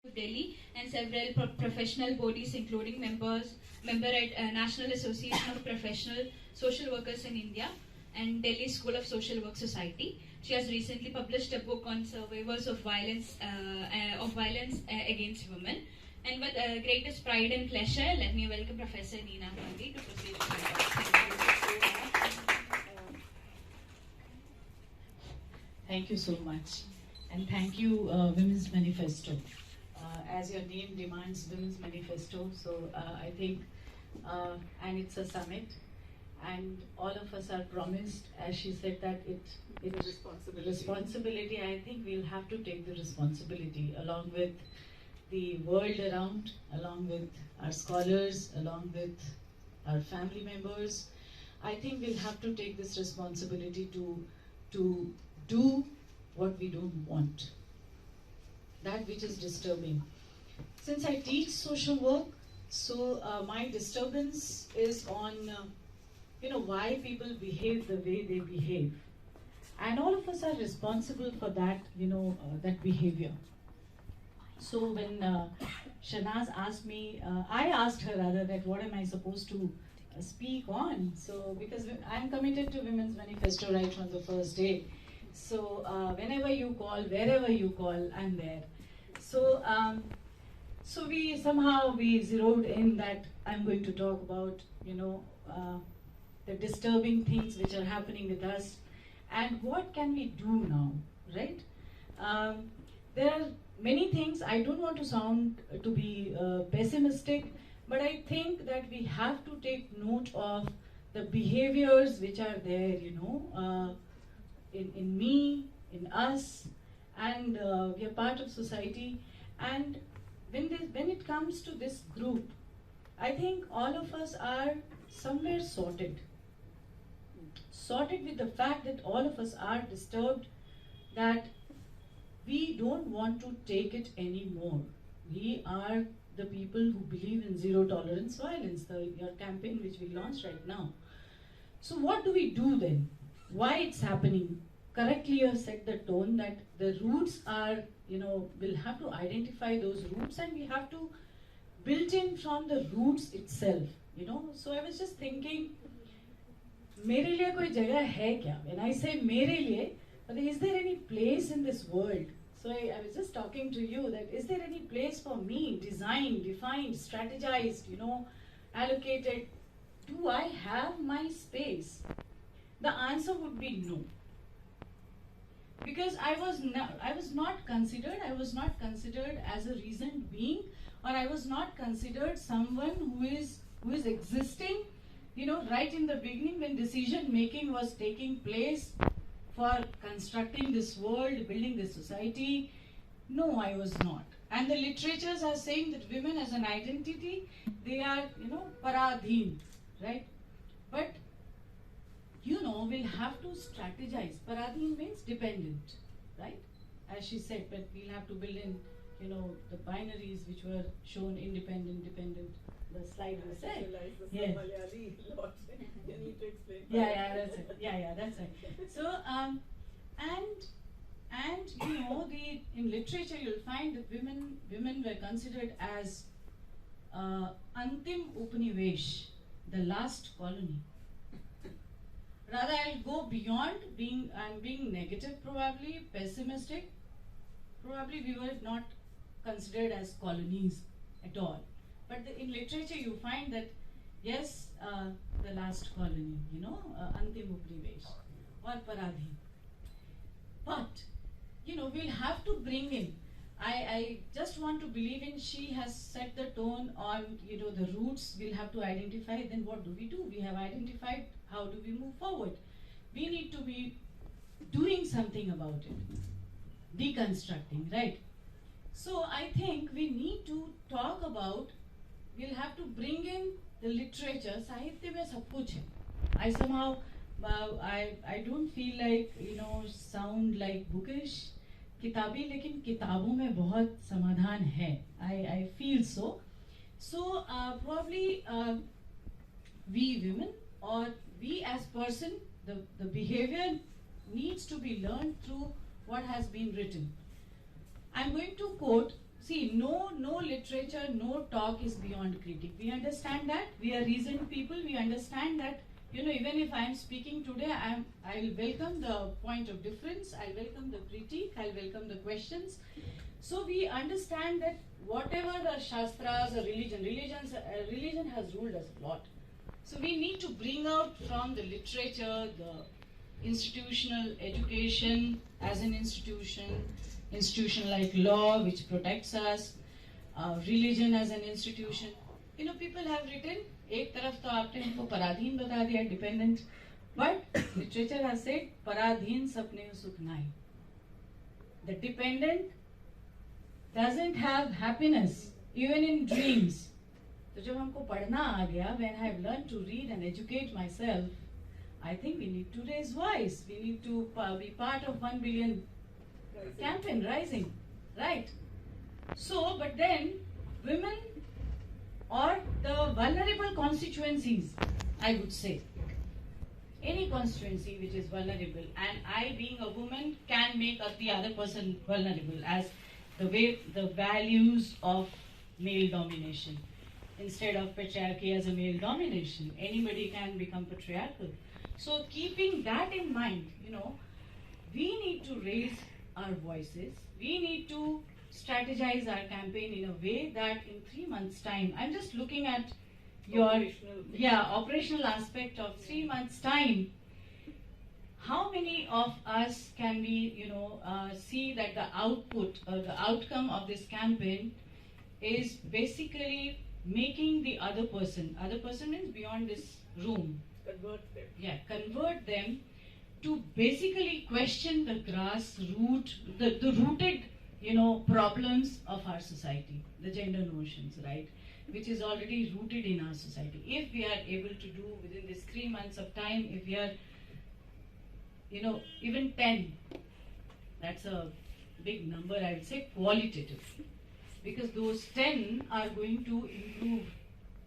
Delhi and several professional bodies including member at National Association of Professional Social Workers in India and Delhi School of Social Work Society. She has recently published a book on survivors of violence against women. And with greatest pride and pleasure, let me welcome Professor Neena Pandey to proceed with my talk. Thank you so much. And thank you, Women's Manifesto. As your name demands, Women's Manifesto, so I think, and it's a summit, and all of us are promised, as she said, that it's responsibility. I think we'll have to take the responsibility along with the world around, along with our scholars, along with our family members. I think we'll have to take this responsibility to do what we don't want, that which is disturbing. Since I teach social work, so my disturbance is on why people behave the way they behave, and all of us are responsible for that that behavior. So when Shanaz asked me, I asked her rather, that what am I supposed to speak on? So because I'm committed to Women's Manifesto right from the first day. So whenever you call, wherever you call, I'm there. So so we zeroed in that I'm going to talk about the disturbing things which are happening with us, and what can we do now, right? There are many things. I don't want to sound to be pessimistic, but I think that we have to take note of the behaviors which are there, in me, in us, and we are part of society. And when it comes to this group, I think all of us are somewhere sorted with the fact that all of us are disturbed, that we don't want to take it anymore. We are the people who believe in zero tolerance violence, your campaign which we launched right now. So what do we do then? Why it's happening? Correctly, you have set the tone that the roots are, we'll have to identify those roots, and we have to build in from the roots itself, So I was just thinking, मेरे लिए कोई जगह है क्या? When I say मेरे लिए, is there any place in this world? So I was just talking to you that is there any place for me, designed, defined, strategized, allocated? Do I have my space? The answer would be no. Because I was not considered as a reasoned being, or I was not considered someone who is existing, right in the beginning when decision making was taking place for constructing this world, building this society. No, I was not. And the literatures are saying that women as an identity, they are, paradhin, right? But we'll have to strategize. Paradhin means dependent, right? As she said, but we'll have to build in, the binaries which were shown independent, dependent. The slide was said. Yeah. You need to explain. Yeah, that's it. Yeah, that's right. So, and in literature you'll find that women were considered as Antim Upanivesh, the last colony. Rather, I'll go beyond I'm being negative, probably pessimistic. Probably we were not considered as colonies at all. But in literature, you find that yes, the last colony, Antim Upanivesh or Paradhi. But we'll have to bring in. I just want to believe in. She has set the tone on the roots. We'll have to identify. Then what do? We have identified. How do we move forward? We need to be doing something about it, deconstructing, right? So I think we need to talk about. We'll have to bring in the literature. Sahitya mein sab kuch hai. I somehow I don't feel like sound like bookish. किताबी, लेकिन किताबों में बहुत समाधान है. I feel so. So probably we women, or we as person, the behavior needs to be learned through what has been written. I'm going to quote See, no literature, no talk is beyond critic. We understand that. We are reasoned people. We understand that, even if I am speaking today, I'll welcome the point of difference. I'll welcome the critique. I'll welcome the questions. So we understand that whatever the shastras or religion has ruled us a lot. So we need to bring out from the literature, the institutional education as an institution like law which protects us, religion as an institution. People have written, एक तरफ तो आपने हमको पराधीन बता दिया, dependent, but literature has said, पराधीन सपने सुख नाई. The dependent doesn't have happiness, even in dreams. So जब हमको पढ़ना आ गया, when I have learned to read and educate myself, I think we need to raise voice. We need to be part of 1 billion campaign, rising, right? So, but then women or the vulnerable constituencies, I would say, any constituency which is vulnerable, and I being a woman can make the other person vulnerable as the values of male domination. Instead of patriarchy as a male domination, anybody can become patriarchal. So keeping that in mind, we need to raise our voices. We need to strategize our campaign in a way that in 3 months' time, I'm just looking at your operational aspect of 3 months' time. How many of us can we, see that the output or the outcome of this campaign is basically making the other person means beyond this room. Convert them. Yeah, convert them to basically question the root, the rooted, problems of our society, the gender notions, right, which is already rooted in our society. If we are able to do within this 3 months of time, if we are, even 10, that's a big number, I would say, qualitative, because those 10 are going to improve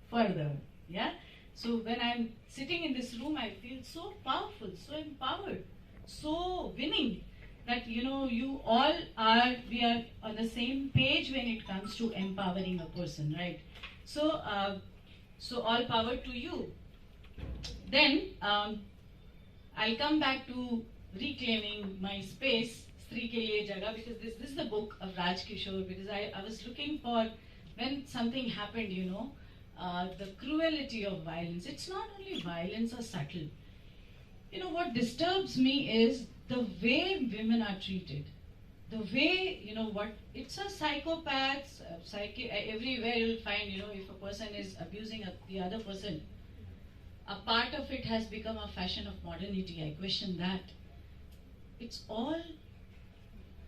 further, yeah. So when I'm sitting in this room, I feel so powerful, so empowered, so winning, that you all we are on the same page when it comes to empowering a person, right? So all power to you. Then I'll come back to reclaiming my space, Stree ke liye jagah, because this is the book of Raj Kishore, because I was looking for, when something happened, the cruelty of violence. It's not only violence or subtle. What disturbs me is the way women are treated. The way, it's a psychopath, everywhere you'll find, if a person is abusing the other person, a part of it has become a fashion of modernity. I question that. It's all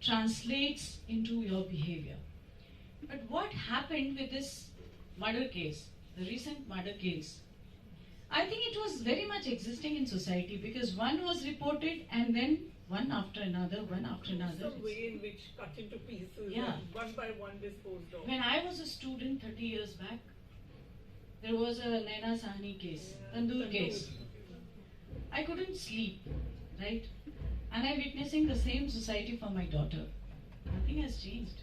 translates into your behavior. But what happened with this murder case, the recent murder case? I think it was very much existing in society, because one was reported and then one after another. Some way in which cut into pieces, Yeah. and one by one disposed of. When I was a student 30 years back, there was a Neena Pandey case, Tandoor case. I couldn't sleep, right? And I'm witnessing the same society for my daughter. Nothing has changed.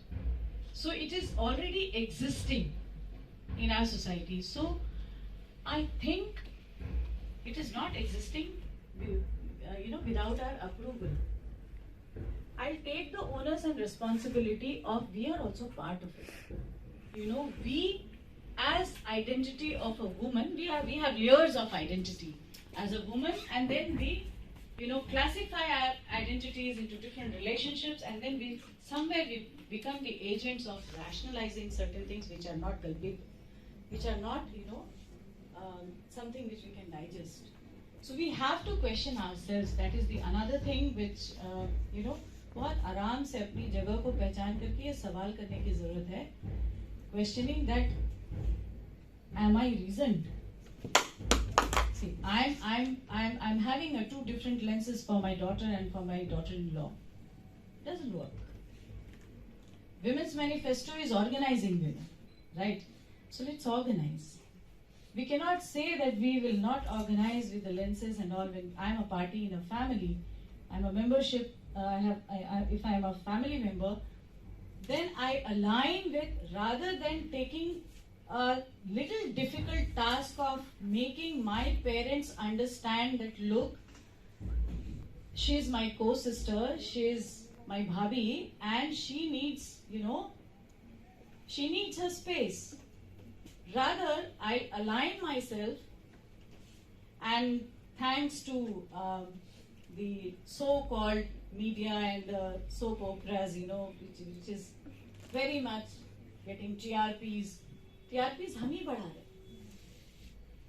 So it is already existing in our society. So I think it is not existing, without our approval. I'll take the onus and responsibility of, we are also part of it. We as identity of a woman, we have layers of identity as a woman, and then we classify our identities into different relationships, and then we become the agents of rationalizing certain things which are not which are not something which we can digest. So we have to question ourselves. That is the another thing which बहुत आराम से अपनी जगह को पहचान करके ये सवाल करने की जरूरत है. Questioning that, am I reasoned? See, I'm having two different lenses for my daughter and for my daughter-in-law. Doesn't work. Women's Manifesto is organizing women, right? So let's organize. We cannot say that we will not organize with the lenses and all. When I'm a party in a family, I'm a membership. If I'm a family member, then I align with, rather than taking a little difficult task of making my parents understand that, look, she's my co-sister, she's my bhabhi, and she needs, she needs her space. Rather, I align myself, and thanks to the so-called media and the soap operas, which is very much getting TRPs. TRPs हम ही बढ़ा रहे.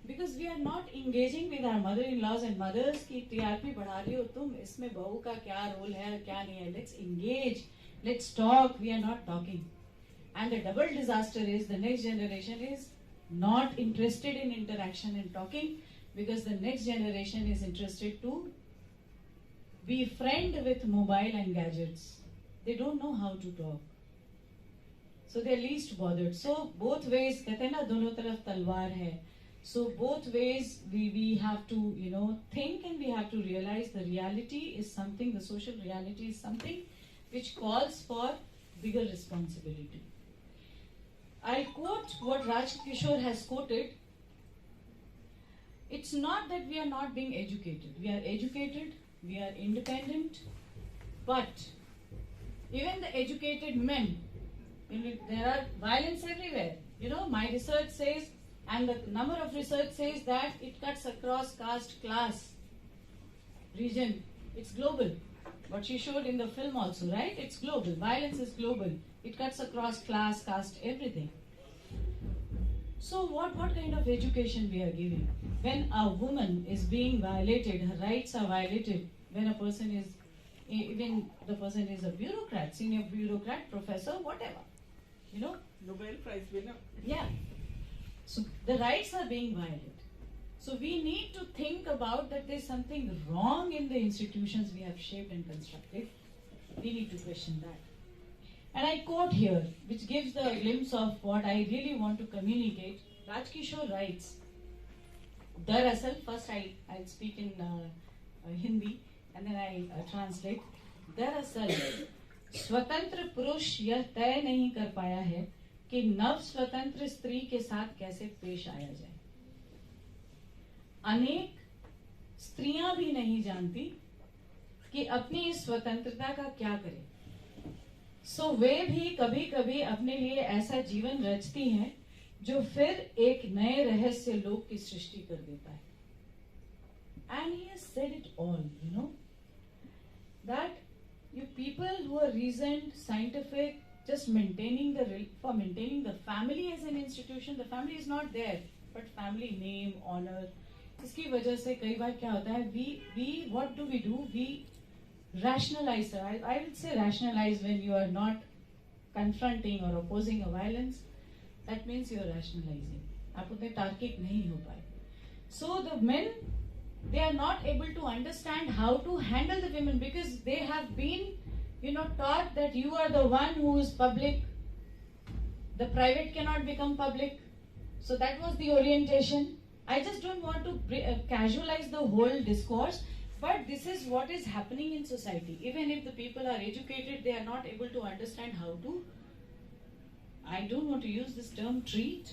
Because we are not engaging with our mother-in-laws and mothers कि TRP बढ़ा रही हो तुम, इसमें बहू का क्या रोल है क्या नहीं है. Let's engage, let's talk. We are not talking. And the double disaster is the next generation is not interested in interaction and talking, because the next generation is interested to be friend with mobile and gadgets. They don't know how to talk. So they're least bothered. So both ways, कहते हैं ना दोनों तरफ तलवार है. So both ways we have to think, and we have to realize the reality is something, the social reality is something which calls for bigger responsibility. I'll quote what Raj Kishore has quoted. It's not that we are not being educated. We are educated, we are independent, but even the educated men, there are violence everywhere. My research says, and the number of research says that it cuts across caste, class, region. It's global. What she showed in the film also, right? It's global. Violence is global. It cuts across class, caste, everything. So what kind of education we are giving? When a woman is being violated, her rights are violated, when a person is, even the person is a bureaucrat, senior bureaucrat, professor, whatever, Nobel Prize winner. Yeah. So the rights are being violated. So we need to think about that there's something wrong in the institutions we have shaped and constructed. We need to question that. And I quote here, which gives the glimpse of what I really want to communicate. Raj Kishore writes, Darasal, first I'll speak in Hindi and then I'll translate. Darasal, स्वतंत्र पुरुष यह तय नहीं कर पाया है कि नव स्वतंत्र स्त्री के साथ कैसे पेश आया जाए. अनेक स्त्रियां भी नहीं जानती कि अपनी इस स्वतंत्रता का क्या करें. सो वे भी कभी कभी अपने लिए ऐसा जीवन रचती हैं जो फिर एक नए रहस्य लोक की सृष्टि कर देता है. And he has said it all, that you people who are reasoned, scientific, just maintaining the family as an institution, the family is not there, but family name, honor. इसकी वजह से कई बार क्या होता है, we what do? We rationalize. I would say rationalize when you are not confronting or opposing a violence. That means you are rationalizing. आप उतने तार्किक नहीं हो पाए. So the men, they are not able to understand how to handle the women, because they have been, taught that you are the one who is public. The private cannot become public. So that was the orientation. I just don't want to casualize the whole discourse, but this is what is happening in society. Even if the people are educated, they are not able to understand how to, I don't want to use this term treat,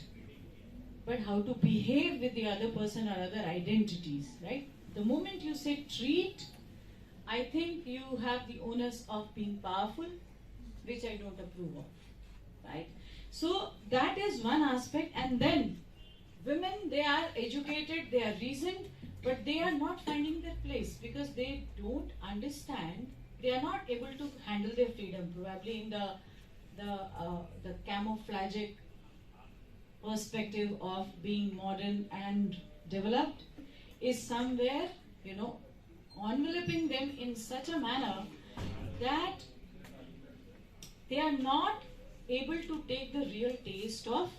but how to behave with the other person or other identities, right? The moment you say treat, I think you have the onus of being powerful, which I don't approve of, right? So that is one aspect. And then women, they are educated, they are reasoned, but they are not finding their place because they don't understand, they are not able to handle their freedom, probably in the camouflagic perspective of being modern and developed is somewhere, enveloping them in such a manner that they are not able to take the real taste of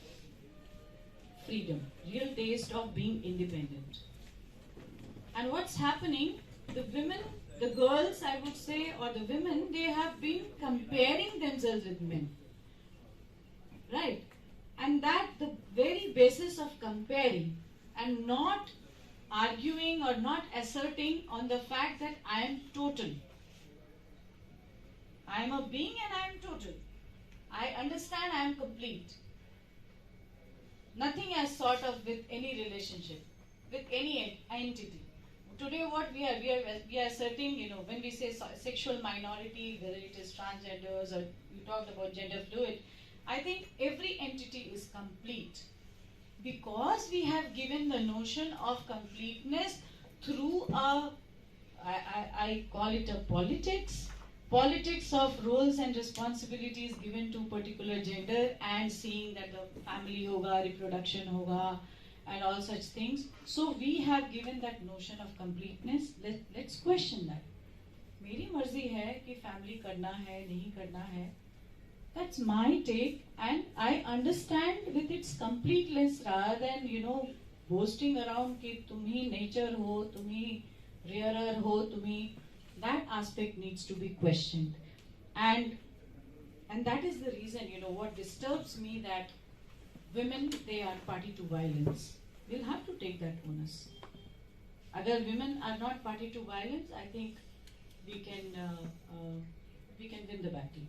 freedom, real taste of being independent. And what's happening, the women, the girls, I would say, or the women, they have been comparing themselves with men, right? And that the very basis of comparing and not arguing or not asserting on the fact that I am total. I am a being and I am total. I understand I am complete. Nothing as sort of with any relationship, with any entity. Today what we are asserting, when we say sexual minority, whether it is transgenders or you talked about gender fluid, I think every entity is complete. Because we have given the notion of completeness through I call it a politics of roles and responsibilities given to particular gender, and seeing that the family hoga, reproduction hoga, and all such things. So we have given that notion of completeness. Let's question that. मेरी मर्जी है कि family करना है, नहीं करना है. That's my take, and I understand with its completeness rather than boasting around कि तुम ही nature हो, तुम ही rearer हो, तुम ही. That aspect needs to be questioned, and that is the reason what disturbs me, that women, they are party to violence. We'll have to take that onus. Agar women are not party to violence, I think we can win the battle.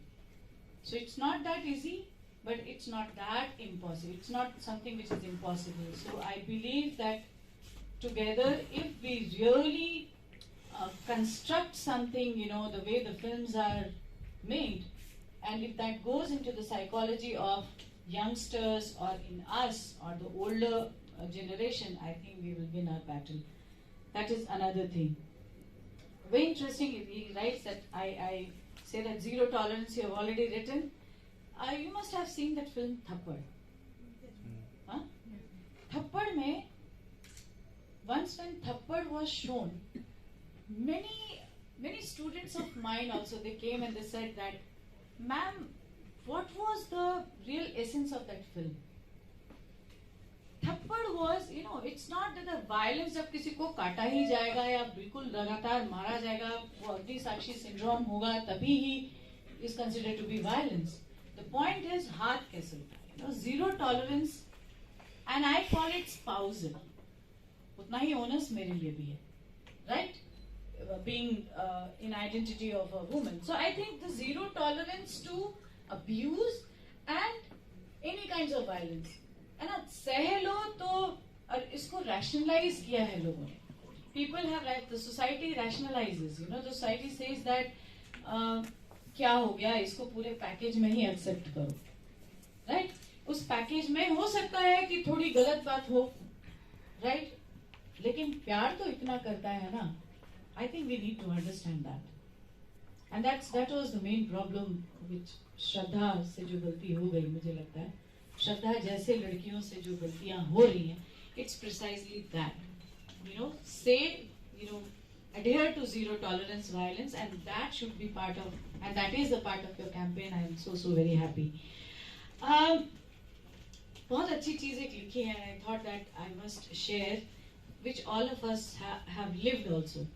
So it's not that easy, but it's not that impossible. It's not something which is impossible. So I believe that together, if we really construct something, the way the films are made, and if that goes into the psychology of youngsters or in us or the older generation, I think we will win our battle. That is another thing. Very interesting, he writes that I say that zero tolerance you have already written. You must have seen that film Thappad. Huh? Thappad mein, once when Thappad was shown, many students of mine also, they came and they said that, ma'am, what was the real essence of that film? Thappad was, it's not that the violence जब किसी को काटा ही जाएगा या बिल्कुल लगातार मारा जाएगा, वो अग्नि साक्षी syndrome होगा, तभी ही is considered to be violence. The point is हाथ कैसे उठाए, zero tolerance, and I call it spousal. उतना ही onus मेरे लिए भी है, right? Being in identity of a woman. So I think the zero tolerance to abuse and any kinds of violence. है ना, सह लो तो इसको rationalize किया है लोगों ने. People have, the society rationalizes, the society says that क्या हो गया, इसको पूरे पैकेज में ही accept करो, right? उस पैकेज में हो सकता है कि थोड़ी गलत बात हो, right? लेकिन प्यार तो इतना करता है ना. I think we need to understand that, and that was the main problem which श्रद्धा से जो गलती हो गई, मुझे लगता है श्रद्धा जैसे लड़कियों से जो गलतियां हो रही हैं, it's precisely that, say, adhere to zero tolerance violence, and that should be part of, and that is a part of your campaign. I am so very happy. बहुत अच्छी चीज एक लिखी है. I thought that I must share, which all of us have lived also,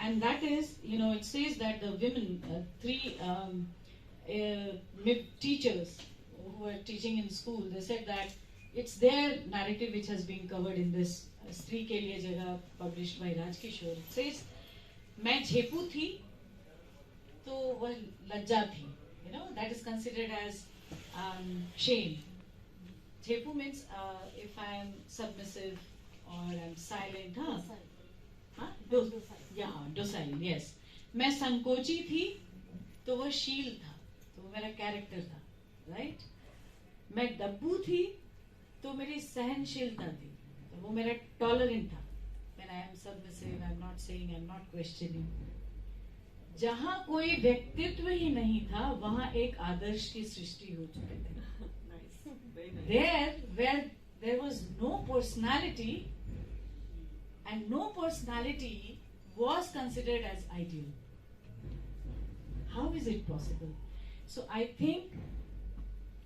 and that is, it says that the women, three teachers who were teaching in school, they said that it's their narrative which has been covered in this स्त्री के लिए जगह, published by Raj Kishore. It says, मैं झेपू थी तो वह लज्जा थी. That is considered as shame. झेपू means if I am submissive or I am silent. Docile, yes. मैं संकोची थी तो वह शील था, तो वो मेरा कैरेक्टर था, right? मैं दब्बू थी तो मेरी सहनशीलता थी, तो वो मेरा टॉलरेंट था. When I am submissive, I am not saying, I am not questioning. जहाँ कोई व्यक्तित्व ही नहीं था, वहाँ एक आदर्श की सृष्टि हो चुकी थी. There, where there was no personality, and no personality was considered as ideal. How is it possible? So I think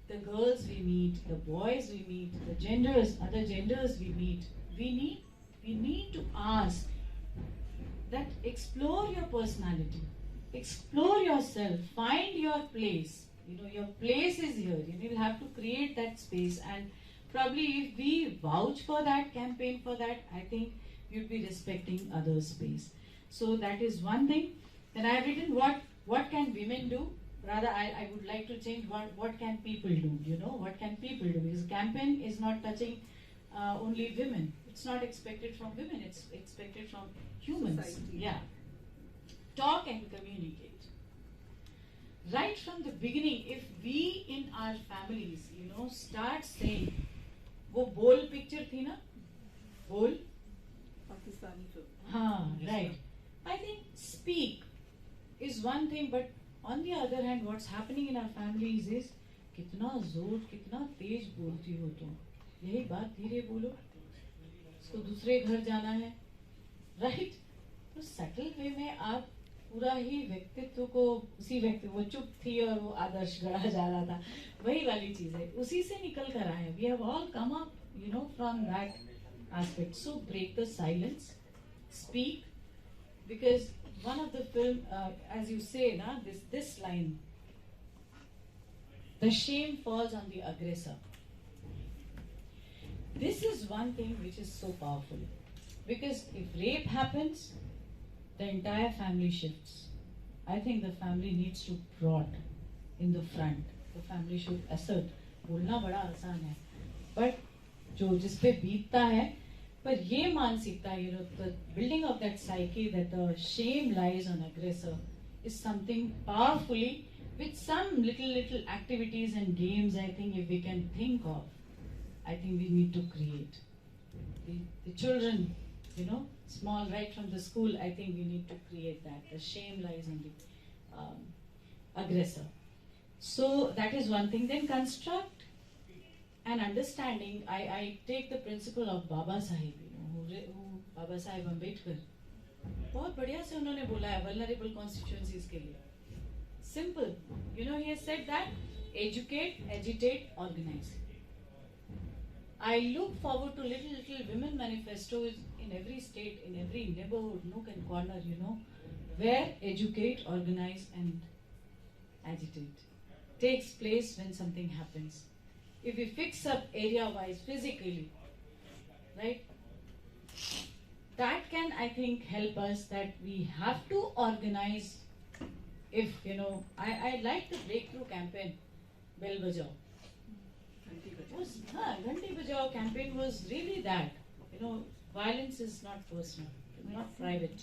the girls we meet, the boys we meet, the genders, other genders we meet, we need to ask that explore your personality, explore yourself, find your place. Your place is here. You will have to create that space, and probably if we vouch for that, campaign for that, I think you'll be respecting others' space. So that is one thing. Then I have written what can women do? Rather, I would like to change what can people do, you know, what can people do? Because campaign is not touching only women. It's not expected from women, it's expected from humans. Society. Yeah. Talk and communicate. Right from the beginning, if we in our families, you know, start saying, वो बोल picture थी ना? बोल? Pakistani film. हाँ, right. I think speak is one thing, but on the other hand, what's happening in our families is कितना जोर, कितना तेज बोलती हो तुम. यही बात धीरे बोलो. उसको दूसरे घर जाना है, right? तो सटल वे में आप पूरा ही व्यक्तित्व को उसी व्यक्ति वो चुप थी और वो आदर्श गढ़ा जा रहा था, वही वाली चीज है, उसी से निकल कर आए. We have all come up, you know, from that aspect. So break the silence, speak, because one of the film, as you say, na, this line, the shame falls on the aggressor. This is one thing which is so powerful, because if rape happens, the entire family shifts. I think the family needs to prod in the front. The family should assert. बोलना बड़ा आसान है, but जो जिस पे बीतता है, पर ये मानसिकता, you know, the building of that psyche that the shame lies on aggressor is something powerfully, with some little activities and games, I think if we can think of, I think we need to create. The children, you know, small right from the school, I think we need to create that. The shame lies on the aggressor. So that is one thing. Then construct an understanding. I take the principle of Baba Sahib, you know, who Baba Sahib Ambedkar. बहुत बढ़िया से उन्होंने बोला है vulnerable constituencies के लिए. Simple. You know, he has said that educate, agitate, organize. I look forward to little women manifestos in every state, in every neighborhood, nook and corner, you know, where educate, organize and agitate takes place when something happens. If we fix up area-wise, physically, right, that can, I think, help us, that we have to organize. If, you know, I like the breakthrough campaign, Bell Bajao. Ghanti Bajao campaign was really that. You know, violence is not personal, not private.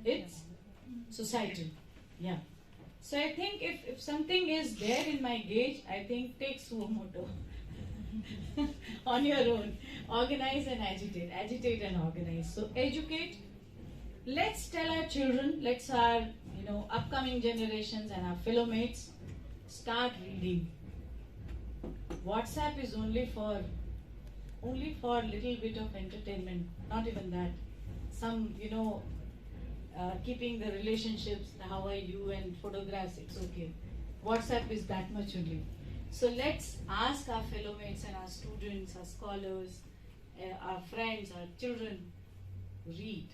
It's societal. Yeah. So I think if something is there in my gauge, I think take suo moto on your own. Organize and agitate. Agitate and organize. So educate. Let's tell our children, let's our, you know, upcoming generations and our fellow mates start reading. WhatsApp is only for little bit of entertainment, not even that. Some, you know, keeping the relationships, how are you, and photographs, it's okay. WhatsApp is that much only. So let's ask our fellow mates and our students, our scholars, our friends, our children, read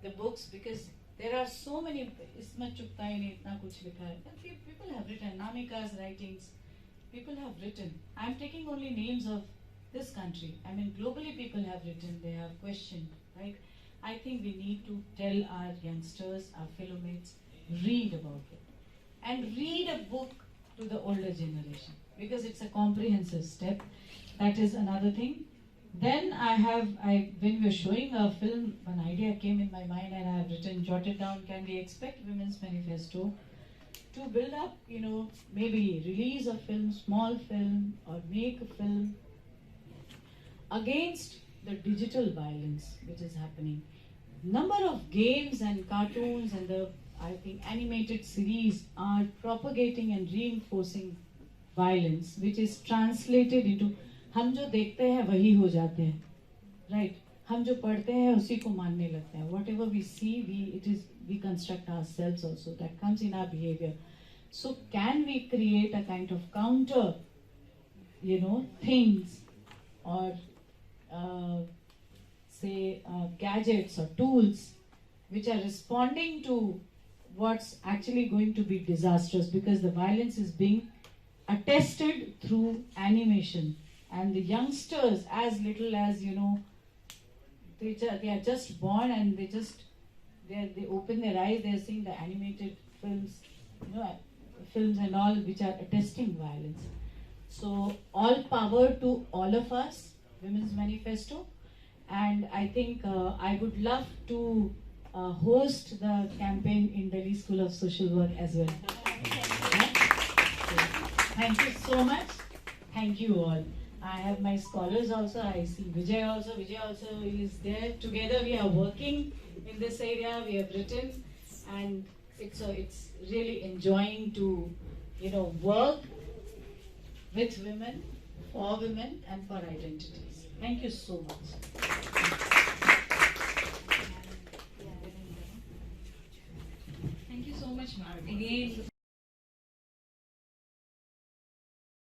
the books, because there are so many. Isma chukta hi nahi, itna kuch likha hai. But people have written. Namika's writings, people have written. I'm taking only names of this country. I mean, globally people have written, they have questioned, right? I think we need to tell our youngsters, our fellow mates, read about it. And read a book to the older generation, because it's a comprehensive step. That is another thing. Then when we were showing a film, an idea came in my mind and I have written, jotted down, can we expect Women's Manifesto to build up, you know, maybe release a film, small film, or make a film against the digital violence which is happening. Number of games and cartoons and the, I think, animated series are propagating and reinforcing violence, which is translated into हम जो देखते हैं वही हो जाते हैं, right? हम जो पढ़ते हैं उसी को मानने लगते हैं. Whatever we see, we construct ourselves also. That comes in our behavior. So can we create a kind of counter, you know, things or gadgets or tools which are responding to what's actually going to be disastrous, because the violence is being attested through animation. And the youngsters, as little as, you know, they are just born and they open their eyes, they are seeing the animated films films and all which are attesting violence. So all power to all of us, Women's Manifesto, and I think I would love to host the campaign in Delhi School of Social Work as well. Thank you so much. Thank you all. I have my scholars also. I see Vijay also. Vijay also is there. Together we are working in this area. We have written, and it's really enjoying to work with women, for women, and for identities. Thank you so much. Thank you so much, Mark. Again,